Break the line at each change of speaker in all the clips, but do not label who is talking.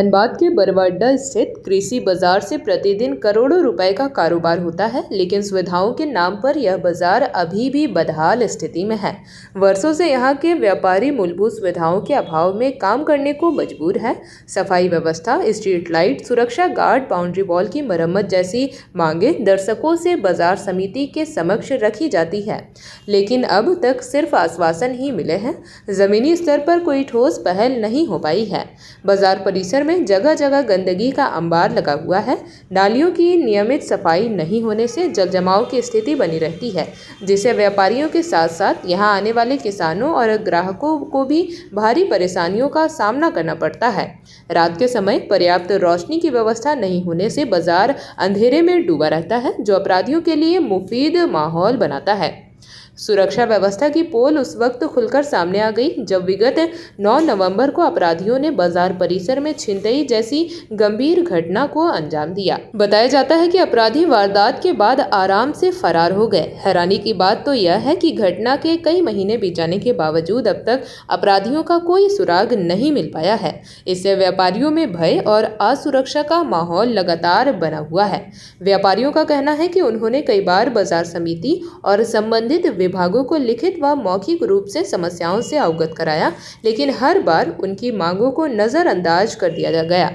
धनबाद के बरवाडा स्थित कृषि बाजार से प्रतिदिन करोड़ों रुपए का कारोबार होता है, लेकिन सुविधाओं के नाम पर यह बाजार अभी भी बदहाल स्थिति में है। वर्षों से यहां के व्यापारी मूलभूत सुविधाओं के अभाव में काम करने को मजबूर है। सफाई व्यवस्था, स्ट्रीट लाइट, सुरक्षा गार्ड, बाउंड्री वॉल की मरम्मत जैसी मांगे दर्शकों से बाजार समिति के समक्ष रखी जाती है, लेकिन अब तक सिर्फ आश्वासन ही मिले हैं। जमीनी स्तर पर कोई ठोस पहल नहीं हो पाई है। बाजार परिसर में जगह जगह गंदगी का अंबार लगा हुआ है। नालियों की नियमित सफाई नहीं होने से जल जमाव की स्थिति बनी रहती है, जिससे व्यापारियों के साथ साथ यहां आने वाले किसानों और ग्राहकों को भी भारी परेशानियों का सामना करना पड़ता है। रात के समय पर्याप्त रोशनी की व्यवस्था नहीं होने से बाजार अंधेरे में डूबा रहता है, जो अपराधियों के लिए मुफीद माहौल बनाता है। सुरक्षा व्यवस्था की पोल उस वक्त खुलकर सामने आ गई जब विगत 9 नवंबर को अपराधियों ने बाजार परिसर में छिनतई जैसी गंभीर घटना को अंजाम दिया। बताया जाता है कि अपराधी वारदात के बाद आराम से फरार हो गए। हैरानी की बात तो यह है कि घटना के कई महीने बीत जाने के बावजूद अब तक अपराधियों का कोई सुराग नहीं मिल पाया है। इससे व्यापारियों में भय और असुरक्षा का माहौल लगातार बना हुआ है। व्यापारियों का कहना है कि उन्होंने कई बार बाजार समिति और संबंधित विभागों को लिखित व मौखिक रूप से समस्याओं से अवगत कराया, लेकिन हर बार उनकी मांगों को नजरअंदाज कर दिया गया।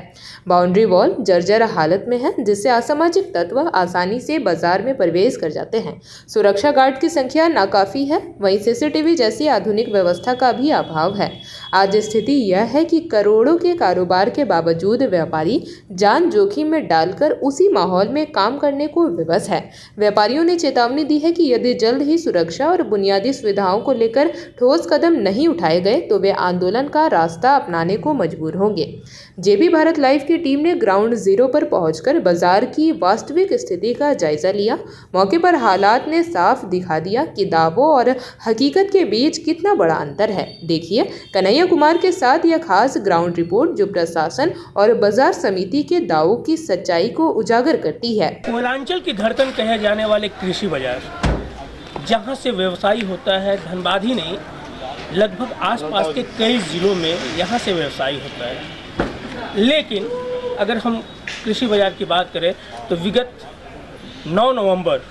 बाउंड्री वॉल जर्जर हालत में है, जिससे असामाजिक तत्व आसानी से बाजार में प्रवेश कर जाते हैं। सुरक्षा गार्ड की संख्या नाकाफी है, वहीं सीसीटीवी जैसी आधुनिक व्यवस्था का भी अभाव है। आज स्थिति यह है कि करोड़ों के कारोबार के बावजूद व्यापारी जान जोखिम में डालकर उसी माहौल में काम करने को विवश है। व्यापारियों ने चेतावनी दी है कि यदि जल्द ही सुरक्षा और बुनियादी सुविधाओं को लेकर ठोस कदम नहीं उठाए गए तो वे आंदोलन का रास्ता अपनाने को मजबूर होंगे। जेबी भारत लाइव की टीम ने ग्राउंड जीरो पर पहुंचकर बाजार की वास्तविक स्थिति का जायजा लिया। मौके पर हालात ने साफ दिखा दिया कि दावों और हकीकत के बीच कितना बड़ा अंतर है। देखिए कन्हैया कुमार के साथ यह खास ग्राउंड रिपोर्ट, जो प्रशासन और बाजार समिति के दावों की सच्चाई को उजागर करती है।
पूर्वांचल की धड़कन कहे जाने वाले कृषि बाजार, जहां से व्यवसाय होता है, धनबाद ही नहीं लगभग आसपास के कई जिलों में यहाँ से व्यवसाय होता है। लेकिन अगर हम कृषि बाजार की बात करें तो विगत 9 नवंबर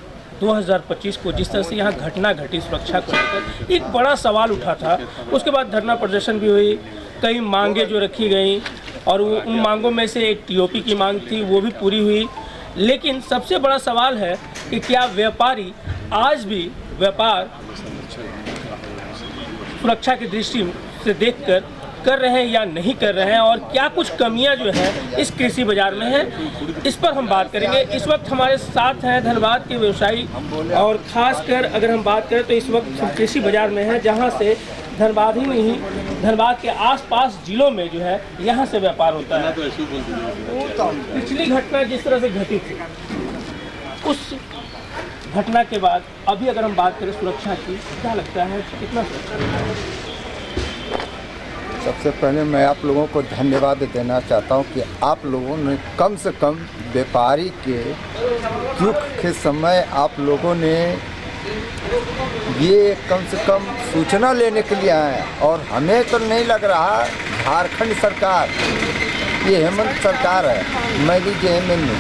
2025 को जिस तरह से यहाँ घटना घटी सुरक्षा को लेकर एक बड़ा सवाल उठा था। उसके बाद धरना प्रदर्शन भी हुई, कई मांगे जो रखी गई और उन मांगों में से एक टीओपी की मांग थी, वो भी पूरी हुई। लेकिन सबसे बड़ा सवाल है कि क्या व्यापारी आज भी व्यापार सुरक्षा की दृष्टि से देखकर कर रहे हैं या नहीं कर रहे हैं, और क्या कुछ कमियां जो है इस कृषि बाजार में है, इस पर हम बात करेंगे। इस वक्त हमारे साथ हैं धनबाद के व्यवसायी, और खासकर अगर हम बात करें तो इस वक्त हम कृषि बाजार में हैं, जहां से धनबाद ही नहीं धनबाद के आसपास जिलों में जो है यहाँ से व्यापार होता है। पिछली घटना जिस तरह से घटी थी, उस घटना के बाद अभी अगर हम बात करें सुरक्षा की, क्या लगता है कितना सुरक्षा?
सबसे पहले मैं आप लोगों को धन्यवाद देना चाहता हूं कि आप लोगों ने कम से कम व्यापारी के दुख के समय आप लोगों ने ये कम से कम सूचना लेने के लिए आए। और हमें तो नहीं लग रहा झारखंड सरकार, ये हेमंत सरकार है, मैं भी जेएमएन हूँ,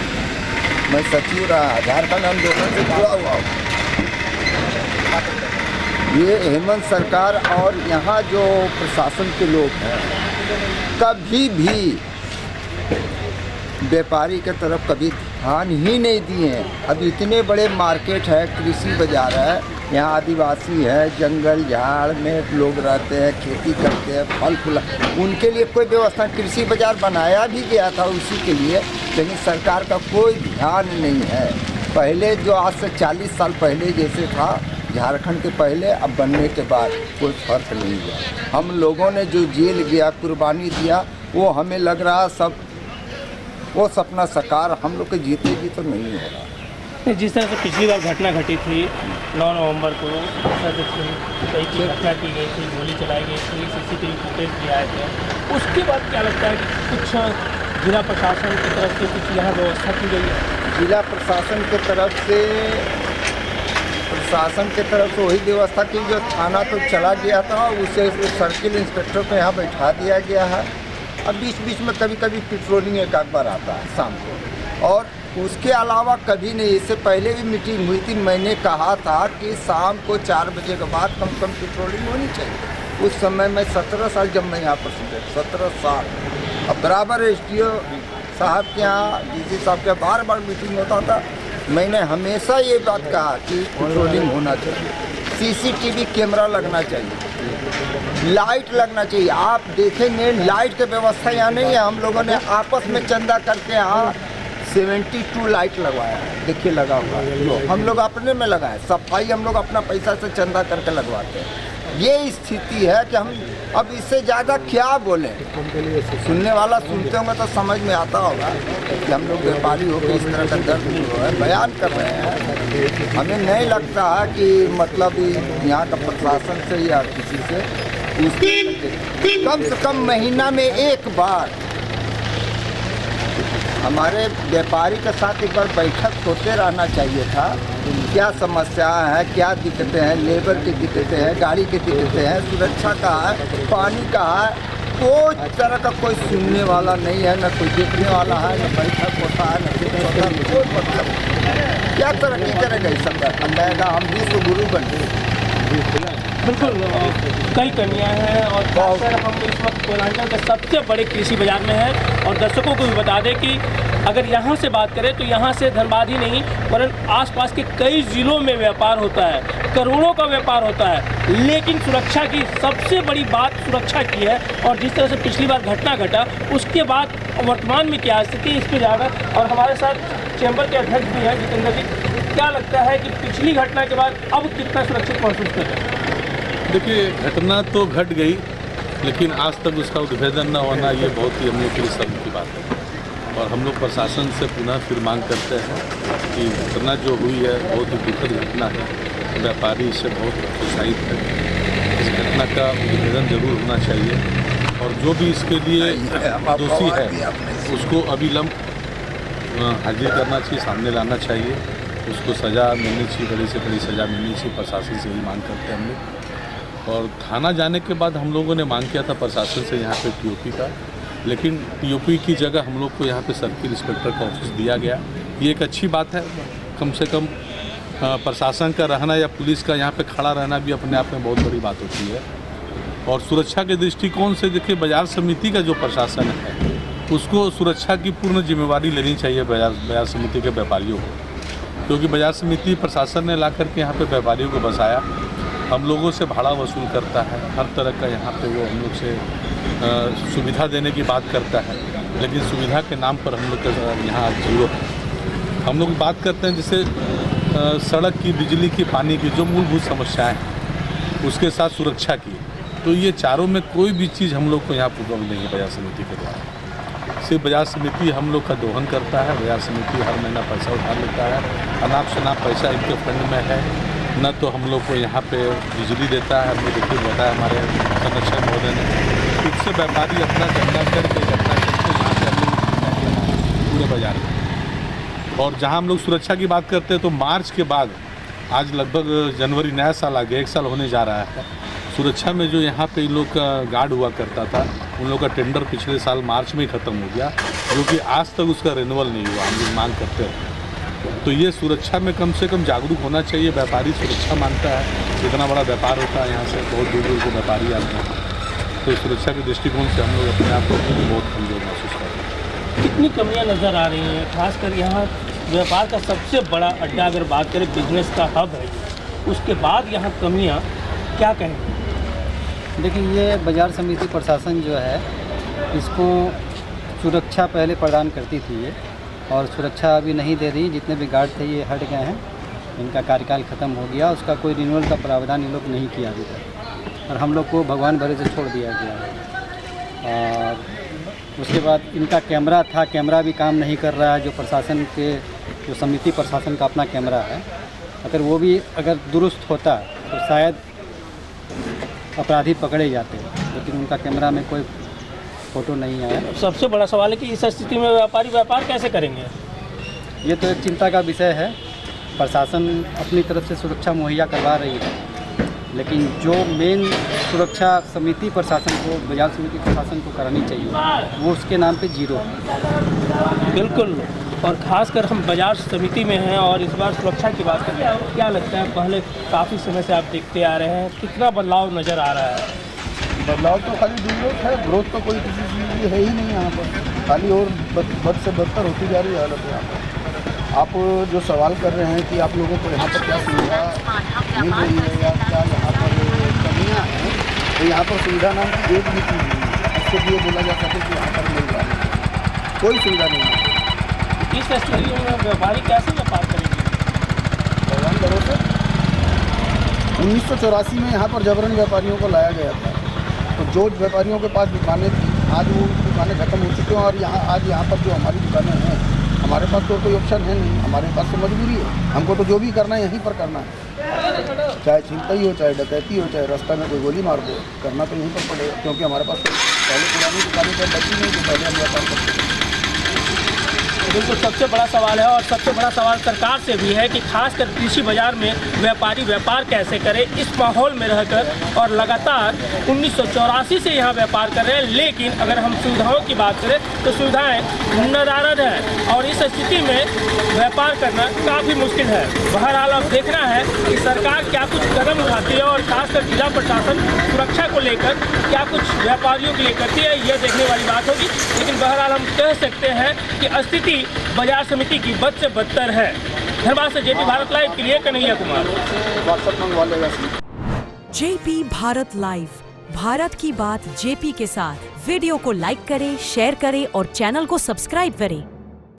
मैं सचिव रहा, झारखंड आंदोलन से जुड़ा हुआ हूँ। ये हेमंत सरकार और यहाँ जो प्रशासन के लोग हैं कभी भी व्यापारी के तरफ कभी ध्यान ही नहीं दिए हैं। अब इतने बड़े मार्केट है, कृषि बाजार है, यहाँ आदिवासी है, जंगल झाड़ में लोग रहते हैं, खेती करते हैं, फल फूल, उनके लिए कोई व्यवस्था, कृषि बाजार बनाया भी गया था उसी के लिए, लेकिन सरकार का कोई ध्यान नहीं है। पहले जो आज से 40 साल पहले जैसे था झारखंड के पहले, अब बनने के बाद कोई फर्क नहीं हुआ। हम लोगों ने जो जेल गया, कुर्बानी दिया, वो हमें लग रहा सब वो सपना साकार हम लोग के जीते जी तो नहीं हो रहा।
जिस तरह से पिछली बार घटना घटी थी 9 नवंबर को, कई घटना की गई थी, गोली चलाई गई थी, सीसीटीवी फुटेज भी आए थे, उसके बाद क्या लगता है कि कुछ जिला प्रशासन की तरफ से कुछ यहाँ व्यवस्था की गई है?
जिला प्रशासन की तरफ से वही व्यवस्था की, जो थाना तो चला गया था उसे सर्किल इंस्पेक्टर को यहाँ बैठा दिया गया है अब बीच बीच में कभी कभी पेट्रोलिंग एक बार आता है शाम को, और उसके अलावा कभी नहीं। इससे पहले भी मीटिंग हुई थी, मैंने कहा था कि शाम को 4 बजे के बाद कम से कम पेट्रोलिंग होनी चाहिए। उस समय मैं 17 साल जब मैं यहाँ पर 17 साल, अब बराबर एसडीओ साहब के यहाँ डीसी साहब के बार बार मीटिंग होता था। मैंने हमेशा ये बात कहा कि पेट्रोलिंग होना चाहिए, सीसीटीवी कैमरा लगना चाहिए, लाइट लगना चाहिए। आप देखेंगे लाइट की व्यवस्था यहाँ नहीं है। हम लोगों ने आपस में चंदा करके यहाँ 72 लाइट लगवाया है, देखिए लगा हुआ है। हम लोग अपने में लगाए, सफाई हम लोग अपना पैसा से चंदा करके लगवाते हैं। ये स्थिति है कि हम अब इससे ज़्यादा क्या बोलें। सुनने वाला सुनते होंगे तो समझ में आता होगा कि हम लोग व्यापारी होकर इस तरह का दर्द जो है बयान कर रहे हैं। हमें नहीं लगता है कि मतलब यहाँ का प्रशासन से या किसी से कम से कम महीना में एक बार हमारे व्यापारी के साथ एक बार बैठक होते रहना चाहिए था। क्या समस्याएं हैं, क्या दिक्कतें हैं, लेबर की दिक्कतें हैं, गाड़ी की दिक्कतें हैं, सुरक्षा का है, पानी का है। कोई तरह का कोई सुनने वाला नहीं है, न कोई देखने वाला है, न बैठक होता है, न कुछ होता है। कोई मतलब नहीं। क्या तरक्की करेगा इस समय? अंदाजा हम विश्व गुरु बन गए।
बिल्कुल कई कमियां हैं और खासकर हम इस वक्त पूर्वांचल के सबसे बड़े कृषि बाजार में हैं। और दर्शकों को भी बता दें कि अगर यहाँ से बात करें तो यहाँ से धनबाद ही नहीं वरन आसपास के कई ज़िलों में व्यापार होता है, करोड़ों का व्यापार होता है। लेकिन सुरक्षा की सबसे बड़ी बात सुरक्षा की है। और जिस तरह से पिछली बार घटना घटा उसके बाद वर्तमान में क्या स्थिति इस पर जाएगा। और हमारे साथ चैम्बर के अध्यक्ष भी हैं जितेंद्र जी, क्या लगता है कि पिछली घटना के बाद अब कितना सुरक्षित महसूस कर रहे हैं?
देखिए, घटना तो घट गई लेकिन आज तक उसका उद्भेदन न होना ये बहुत ही हम लोग के लिए शर्म की बात है। और हम लोग प्रशासन से पुनः फिर मांग करते हैं कि घटना जो हुई है बहुत ही दुखद घटना है। व्यापारी इससे बहुत उत्साहित है। इस घटना का उद्भेदन जरूर होना चाहिए और जो भी इसके लिए दोषी है उसको अविलंब हाजिर करना चाहिए, सामने लाना चाहिए, उसको सज़ा मिलनी चाहिए, बड़ी से बड़ी सज़ा मिलनी चाहिए। प्रशासन से ही मांग करते हैं हम लोग। और थाना जाने के बाद हम लोगों ने मांग किया था प्रशासन से यहाँ पे टीओपी का, लेकिन टीओपी की जगह हम लोग को यहाँ पे सर्किल इंस्पेक्टर का ऑफिस दिया गया। ये एक अच्छी बात है। कम से कम प्रशासन का रहना या पुलिस का यहाँ पे खड़ा रहना भी अपने आप में बहुत बड़ी बात होती है। और सुरक्षा के दृष्टिकोण से देखिए, बाज़ार समिति का जो प्रशासन है उसको सुरक्षा की पूर्ण जिम्मेवारी लेनी चाहिए बाज़ार समिति के व्यापारियों को, क्योंकि बाज़ार समिति प्रशासन ने ला करके यहाँ पे व्यापारियों को बसाया। हम लोगों से भाड़ा वसूल करता है, हर तरह का यहाँ पे वो हम लोग से सुविधा देने की बात करता है, लेकिन सुविधा के नाम पर हम लोग यहाँ जीरो है। हम लोग बात करते हैं जैसे सड़क की, बिजली की, पानी की, जो मूलभूत समस्याएं हैं, उसके साथ सुरक्षा की। तो ये चारों में कोई भी चीज़ हम लोग को यहाँ पूरा मिलेगी बाज़ार समिति के द्वारा। सिर्फ बाज़ार समिति हम लोग का दोहन करता है। बाज़ार समिति हर महीना पैसा उठा लेता है, अनाप शनाप पैसा इनके फंड में है। न तो हम लोग को यहाँ पे बिजली देता है, हमने देखिए बताया हमारे संरक्षक महोदय ने, खुद से व्यापारी अपना धंधा करके अपना पूरे बाजार में। और जहाँ हम लोग सुरक्षा की बात करते हैं तो मार्च के बाद आज लगभग जनवरी नया साल आ गया, 1 साल होने जा रहा है। सुरक्षा में जो यहाँ पे इन लोग का गार्ड हुआ करता था, उन लोग का टेंडर पिछले साल मार्च में ही ख़त्म हो गया, जो कि आज तक उसका रिन्यूअल नहीं हुआ। हम लोग मांग करते हैं तो ये सुरक्षा में कम से कम जागरूक होना चाहिए। व्यापारी सुरक्षा मांगता है, इतना बड़ा व्यापार होता है, यहाँ से बहुत दूर दूर के व्यापारी आते हैं। तो सुरक्षा के दृष्टिकोण से हम लोग अपने आप को बहुत कमजोर महसूस कर रहे हैं।
कितनी कमियां नज़र आ रही हैं, खासकर यहाँ व्यापार का सबसे बड़ा अड्डा अगर बात करें, बिजनेस का हब है, उसके बाद यहाँ कमियाँ क्या कहेंगे?
देखिए, ये बाज़ार समिति प्रशासन जो है इसको सुरक्षा पहले प्रदान करती थी ये, और सुरक्षा अभी नहीं दे रही। जितने भी गार्ड थे ये हट गए हैं, इनका कार्यकाल ख़त्म हो गया, उसका कोई रिन्यूअल का प्रावधान ये लोग नहीं किया अभी तक, और हम लोग को भगवान भरे से छोड़ दिया गया है। और उसके बाद इनका कैमरा था, कैमरा भी काम नहीं कर रहा है। जो प्रशासन के, जो समिति प्रशासन का अपना कैमरा है, अगर वो भी अगर दुरुस्त होता तो शायद अपराधी पकड़े जाते, लेकिन उनका कैमरा में कोई फ़ोटो नहीं आया।
सबसे बड़ा सवाल है कि इस स्थिति में व्यापारी व्यापार कैसे करेंगे?
ये तो एक चिंता का विषय है। प्रशासन अपनी तरफ से सुरक्षा मुहैया करवा रही है, लेकिन जो मेन सुरक्षा समिति प्रशासन को, बाजार समिति प्रशासन को करानी चाहिए, वो उसके नाम पे जीरो है।
बिल्कुल, और ख़ासकर हम बाजार समिति में हैं और इस बार सुरक्षा की बात करें, क्या लगता है पहले काफ़ी समय से आप देखते आ रहे हैं, कितना बदलाव नज़र आ रहा है?
बदलाव तो खाली ग्रोथ है, ग्रोथ तो कोई किसी चीज़ की है ही नहीं यहाँ पर, खाली और बद से बदतर होती जा रही है हालत यहाँ पर। आप जो सवाल कर रहे हैं कि आप लोगों को यहाँ पर क्या सुविधा मिल रही है या क्या यहाँ पर कमियाँ हैं, तो यहाँ पर सुविधा नाम की एक भी चीज़ नहीं है इसके लिए बोला जा सके कि यहाँ पर मिल रहा है, कोई सुविधा नहीं है।
इस स्थिति में व्यापारी कैसे व्यापार करेंगे?
भगवान भरोसे 1984 में यहाँ पर जबरन व्यापारियों को लाया गया था, तो जो व्यापारियों के पास दुकानें थी आज वो दुकानें खत्म हो चुकी हैं और यहाँ पर जो हमारी दुकानें हैं, हमारे पास तो कोई ऑप्शन है नहीं, हमारे पास तो मजबूरी है, हमको तो जो भी करना है यहीं पर करना है, चाहे छिनतई हो, चाहे डकैती हो, चाहे रास्ता में कोई गोली मार दो, करना तो यहीं पर पड़ेगा, क्योंकि हमारे पास तो पहले पुरानी दुकानें पर बची नहीं जो पहले हम व्यापार करते थे।
बिल्कुल, सबसे बड़ा सवाल है और सबसे बड़ा सवाल सरकार से भी है कि खासकर कृषि बाजार में व्यापारी व्यापार कैसे करे इस माहौल में रहकर, और लगातार 1984 से यहाँ व्यापार कर रहे हैं, लेकिन अगर हम सुविधाओं की बात करें तो सुविधाएं नदारद है और इस स्थिति में व्यापार करना काफ़ी मुश्किल है। बहरहाल अब देखना है कि सरकार क्या कुछ कदम उठाती है और खासकर जिला प्रशासन सुरक्षा को लेकर क्या कुछ व्यापारियों के लिए करती है, यह देखने वाली बात होगी। लेकिन बहरहाल हम कह सकते हैं कि स्थिति बाजार समिति की बद से बदतर है। धनबाद से जेपी भारत लाइव के लिए कन्हैया कुमार।
जेपी भारत लाइव, भारत की बात जेपी के साथ। वीडियो को लाइक करें, शेयर करें और चैनल को सब्सक्राइब करें।